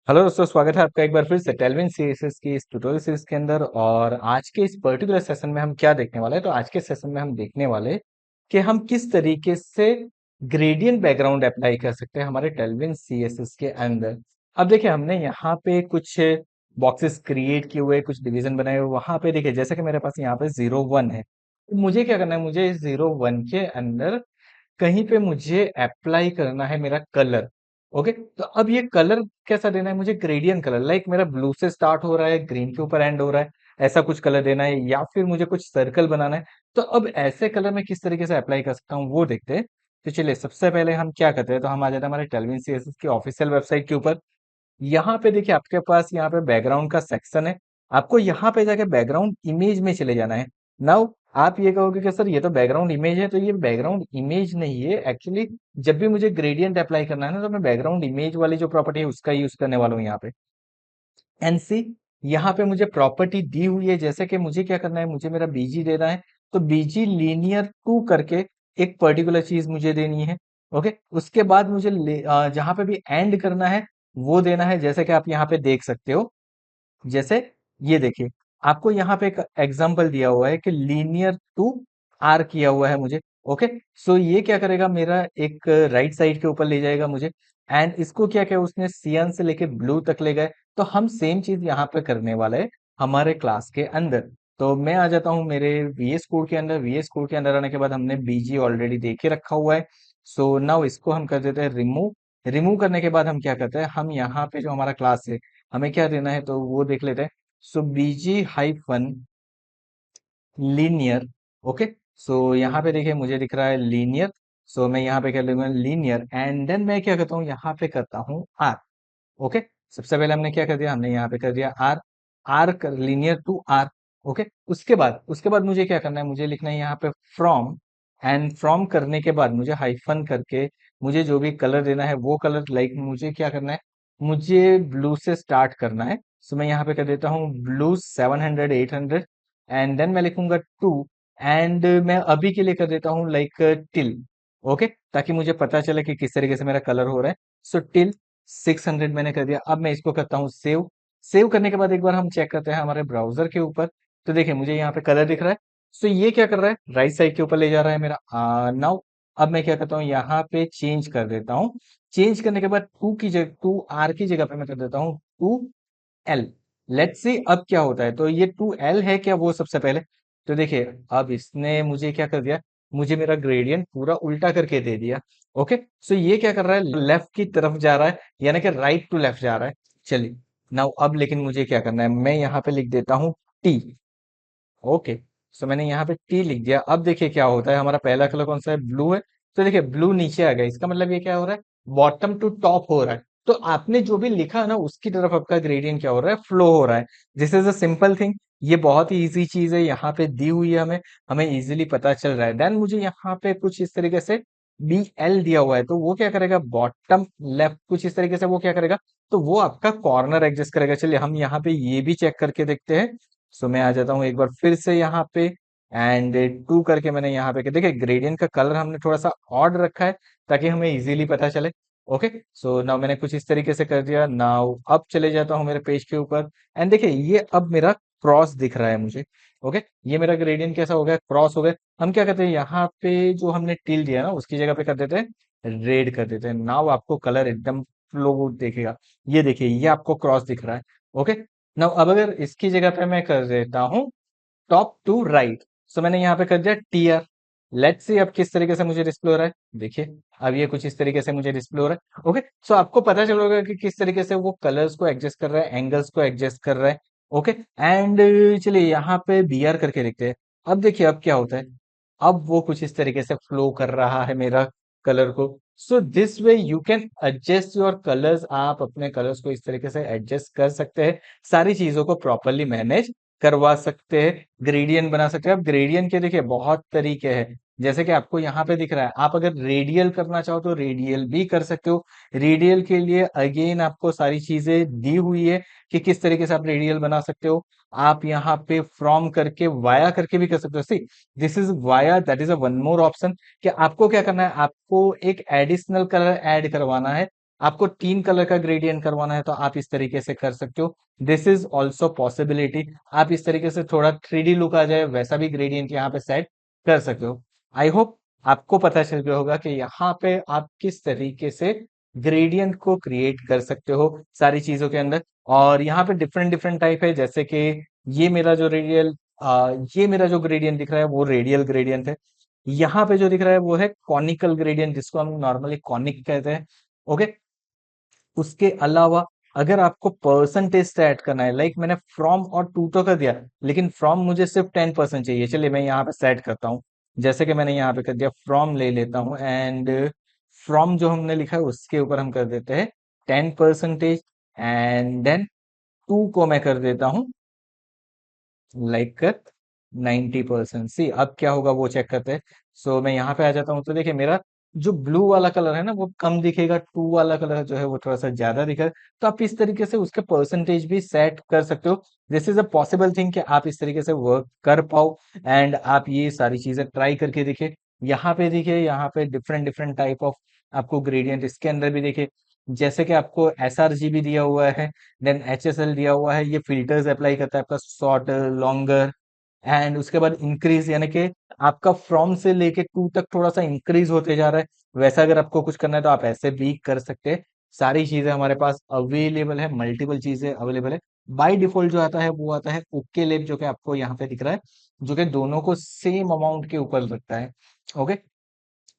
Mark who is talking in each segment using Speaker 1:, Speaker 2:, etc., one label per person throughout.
Speaker 1: Hello दोस्तों, स्वागत है आपका एक बार फिर से टेलविन सीएसएस की इस ट्यूटोरियल सीरीज के अंदर। और आज के इस पर्टिकुलर सेशन में हम क्या देखने वाले हैं, तो आज के सेशन में हम देखने वाले कि हम किस तरीके से ग्रेडियंट बैकग्राउंड अप्लाई कर सकते हैं हमारे टेलविन सीएसएस के अंदर। अब देखिए, हमने यहाँ पे कुछ बॉक्सेस क्रिएट किए हुए, कुछ डिवीजन बनाए हुए। वहां पे देखिए, जैसे कि मेरे पास यहाँ पे 01 है, तो मुझे क्या करना है, मुझे इस 01 के अंदर कहीं पे मुझे अप्लाई करना है मेरा कलर। ओके, तो अब ये कलर कैसा देना है मुझे, ग्रेडियंट कलर। लाइक मेरा ब्लू से स्टार्ट हो रहा है, ग्रीन के ऊपर एंड हो रहा है, ऐसा कुछ कलर देना है, या फिर मुझे कुछ सर्कल बनाना है। तो अब ऐसे कलर मैं किस तरीके से अप्लाई कर सकता हूँ वो देखते हैं। तो चलिए, सबसे पहले हम क्या करते हैं, तो हम आ जाते हैं हमारे टेलविन सीएसएस की ऑफिशियल वेबसाइट के ऊपर। यहाँ पे देखिए, आपके पास यहाँ पे बैकग्राउंड का सेक्शन है। आपको यहाँ पे जाके बैकग्राउंड इमेज में चले जाना है। नाउ आप ये कहोगे कि सर ये तो बैकग्राउंड इमेज है, तो ये बैकग्राउंड इमेज नहीं है एक्चुअली। जब भी मुझे ग्रेडियंट अप्लाई करना है ना, तो मैं बैकग्राउंड इमेज वाली जो प्रॉपर्टी है उसका यूज करने वाला हूँ यहाँ पे। एनसी, यहाँ पे मुझे प्रॉपर्टी दी हुई है, जैसे कि मुझे क्या करना है, मुझे मेरा बीजी देना है। तो बीजी लीनियर टू करके एक पर्टिकुलर चीज मुझे देनी है। ओके, उसके बाद मुझे जहां पे भी एंड करना है वो देना है, जैसे कि आप यहाँ पे देख सकते हो। जैसे ये देखिए, आपको यहाँ पे एक एग्जांपल दिया हुआ है कि लीनियर टू आर किया हुआ है मुझे। ओके, सो ये क्या करेगा, मेरा एक राइट साइड के ऊपर ले जाएगा मुझे। एंड इसको क्या किया उसने, सियान से लेके ब्लू तक ले गए। तो हम सेम चीज यहाँ पे करने वाले हैं हमारे क्लास के अंदर। तो मैं आ जाता हूँ मेरे वीएस कोड के अंदर। वीएस कोड के अंदर आने के बाद हमने बीजी ऑलरेडी देखे रखा हुआ है। सो नाउ इसको हम कर देते हैं रिमूव। रिमूव करने के बाद हम क्या करते हैं, हम यहाँ पे जो हमारा क्लास है हमें क्या देना है, तो वो देख लेते हैं। सो बीजी हाइफन लीनियर। ओके, सो यहाँ पे देखिए मुझे दिख रहा है लीनियर। सो मैं यहाँ पे कर लूंगा लीनियर, एंड देन मैं क्या करता हूँ, यहाँ पे करता हूँ आर। ओके, सबसे पहले हमने क्या कर दिया, हमने यहाँ पे कर दिया आर। आर कर लीनियर टू आर। ओके, उसके बाद मुझे क्या करना है, मुझे लिखना है यहाँ पे फ्रॉम। एंड फ्रॉम करने के बाद मुझे हाइफन करके मुझे जो भी कलर देना है वो कलर, लाइक मुझे क्या करना है, मुझे ब्लू से स्टार्ट करना है। सो मैं यहाँ पे कर देता हूँ ब्लू 700 800। एंड देन मैं लिखूंगा टू। एंड मैं अभी के लिए कर देता हूँ लाइक टिल। ओके, ताकि मुझे पता चले कि किस तरीके से मेरा कलर हो रहा है। सो टिल 600 मैंने कर दिया। अब मैं इसको करता हूँ सेव। सेव करने के बाद एक बार हम चेक करते हैं हमारे ब्राउजर के ऊपर। तो देखिए, मुझे यहाँ पे कलर दिख रहा है। सो ये क्या कर रहा है, राइट साइड के ऊपर ले जा रहा है मेरा। नाउ अब मैं क्या करता हूँ, यहाँ पे चेंज कर देता हूँ। चेंज करने के बाद टू की जगह, टू आर की जगह पे मैं कर देता हूँ टू एल। लेट्स सी अब क्या होता है, तो ये टू एल है क्या वो सबसे पहले। तो देखिए, अब इसने मुझे क्या कर दिया, मुझे मेरा ग्रेडियंट पूरा उल्टा करके दे दिया। ओके, सो ये क्या कर रहा है, लेफ्ट की तरफ जा रहा है, यानी कि राइट टू लेफ्ट जा रहा है। चलिए, नाउ अब लेकिन मुझे क्या करना है, मैं यहाँ पे लिख देता हूँ टी। ओके, सो मैंने यहाँ पे टी लिख दिया। अब देखिए क्या होता है, हमारा पहला कलर कौन सा है, ब्लू है। तो देखिए, ब्लू नीचे आ गया, इसका मतलब ये क्या हो रहा है, बॉटम टू टॉप हो रहा है। तो आपने जो भी लिखा ना उसकी तरफ आपका ग्रेडियंट क्या हो रहा है, फ्लो हो रहा है। This is a simple thing. ये बहुत ही इजी चीज है, यहाँ पे दी हुई है हमें, हमें इजीली पता चल रहा है। देन मुझे यहाँ पे कुछ इस तरीके से बी एल दिया हुआ है, तो वो क्या करेगा, बॉटम लेफ्ट कुछ इस तरीके से वो क्या करेगा, तो वो आपका कॉर्नर एडजस्ट करेगा। चलिए, हम यहाँ पे ये भी चेक करके देखते हैं। सो मैं आ जाता हूँ एक बार फिर से यहाँ पे। एंड टू करके मैंने यहाँ पे देखिए, ग्रेडियंट का कलर हमने थोड़ा सा ऑड रखा है ताकि हमें इजीली पता चले। ओके, सो नाउ मैंने कुछ इस तरीके से कर दिया। नाउ अब चले जाता हूँ मेरे पेज के ऊपर। एंड देखिए, ये अब मेरा क्रॉस दिख रहा है मुझे। ओके, ये मेरा ग्रेडियंट कैसा हो गया, क्रॉस हो गया। हम क्या करते हैं, यहाँ पे जो हमने टिल दिया ना उसकी जगह पे कर देते हैं रेड कर देते हैं। नाउ आपको कलर एकदम फ्लो देखेगा। ये देखिए, ये आपको क्रॉस दिख रहा है। ओके, नाउ अब अगर इसकी जगह पे मैं कर देता हूँ टॉप टू राइट। सो मैंने यहाँ पे कर दिया टीयर। लेट्स सी अब किस तरीके से मुझे डिस्प्ले हो रहा है। देखिए, अब ये कुछ इस तरीके से मुझे डिस्प्ले हो रहा है। ओके, सो आपको पता चल होगा कि किस तरीके से वो कलर्स को एडजस्ट कर रहा है, एंगल्स को एडजस्ट कर रहा है। ओके, एंड चलिए यहाँ पे बीआर करके देखते हैं। अब देखिए, अब क्या होता है, अब वो कुछ इस तरीके से फ्लो कर रहा है मेरा कलर को। So this way you can adjust your colours. आप अपने कलर्स को इस तरीके से एडजस्ट कर सकते हैं, सारी चीजों को प्रॉपरली मैनेज करवा सकते हैं, ग्रेडियंट बना सकते हैं। अब ग्रेडियंट के देखिए बहुत तरीके हैं, जैसे कि आपको यहाँ पे दिख रहा है। आप अगर रेडियल करना चाहो तो रेडियल भी कर सकते हो। रेडियल के लिए अगेन आपको सारी चीजें दी हुई है कि किस तरीके से आप रेडियल बना सकते हो। आप यहाँ पे फ्रॉम करके वाया करके भी कर सकते हो। See, this is via, that is a one more option कि आपको क्या करना है, आपको एक एडिशनल कलर ऐड करवाना है आपको 3 कलर का ग्रेडियंट करवाना है तो आप इस तरीके से कर सकते हो। This is also possibility. आप इस तरीके से थोड़ा 3D लुक आ जाए वैसा भी ग्रेडियंट यहाँ पे सेट कर सकते हो। आई होप आपको पता चल गया होगा कि यहाँ पे आप किस तरीके से ग्रेडियंट को क्रिएट कर सकते हो सारी चीजों के अंदर। और यहाँ पे डिफरेंट डिफरेंट टाइप है, जैसे कि ये मेरा जो रेडियल ये मेरा जो ग्रेडियंट दिख रहा है वो रेडियल ग्रेडियंट है। यहाँ पे जो दिख रहा है वो है कॉनिकल ग्रेडियंट, जिसको हम नॉर्मली कॉनिक कहते हैं। ओके। उसके अलावा अगर आपको परसेंटेज सेट करना है, लाइक मैंने फ्रॉम और टू तो कर दिया, लेकिन फ्रॉम मुझे सिर्फ 10% चाहिए। चलिए मैं यहाँ पे सेट करता हूँ। जैसे कि मैंने यहाँ पे कर दिया, फ्रॉम ले लेता हूँ एंड फ्रॉम जो हमने लिखा है उसके ऊपर हम कर देते हैं 10%। एंड देन टू को मैं कर देता हूँ लाइक 90%। सी अब क्या होगा वो चेक करते हैं। सो मैं यहाँ पे आ जाता हूँ तो देखिए मेरा जो ब्लू वाला कलर है ना वो कम दिखेगा, टू वाला कलर जो है वो थोड़ा सा ज्यादा दिखेगा। तो आप इस तरीके से उसके परसेंटेज भी सेट कर सकते हो। This is a possible thing कि आप इस तरीके से वर्क कर पाओ एंड आप ये सारी चीजें ट्राई करके देखिए। यहाँ पे देखिए, यहाँ पे डिफरेंट डिफरेंट टाइप ऑफ आपको ग्रेडियंट इसके अंदर भी देखिए। जैसे कि आपको SRGB दिया हुआ है, देन HSL दिया हुआ है, ये फिल्टर्स अप्लाई करता है आपका शॉर्ट, लॉन्गर एंड उसके बाद इंक्रीज, यानी कि आपका फ्रॉम से लेके टू तक थोड़ा सा इंक्रीज होते जा रहा है। वैसा अगर आपको कुछ करना है तो आप ऐसे भी कर सकते हैं। सारी चीजें हमारे पास अवेलेबल है, मल्टीपल चीजें अवेलेबल है। बाय डिफॉल्ट जो आता है वो आता है ओके लेब, जो कि आपको यहाँ पे दिख रहा है, जो कि दोनों को सेम अमाउंट के ऊपर रखता है। ओके।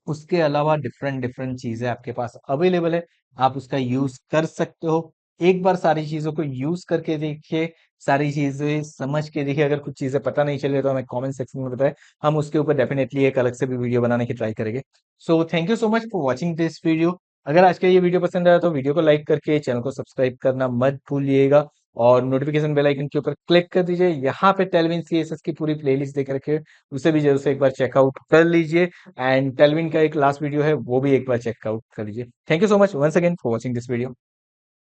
Speaker 1: उसके अलावा डिफरेंट डिफरेंट चीजें आपके पास अवेलेबल है, आप उसका यूज कर सकते हो। एक बार सारी चीजों को यूज करके देखिए, सारी चीजें समझ के देखिए। अगर कुछ चीजें पता नहीं चले तो हमें कमेंट सेक्शन में बताएं, हम उसके ऊपर डेफिनेटली एक अलग से भी वीडियो बनाने की ट्राई करेंगे। So thank you so much for watching this video. अगर आज का ये वीडियो पसंद आया तो वीडियो को लाइक करके चैनल को सब्सक्राइब करना मत भूलिएगा, और नोटिफिकेशन बेल आइकन के ऊपर क्लिक कर दीजिए। यहाँ पे टेलविन CSS की पूरी प्लेलिस्ट देख रखे हैं, उसे भी जरूर से एक बार चेकआउट कर लीजिए। एंड टेलविन का एक लास्ट वीडियो है वो भी एक बार चेकआउट कर लीजिए। Thank you so much once again for watching this video.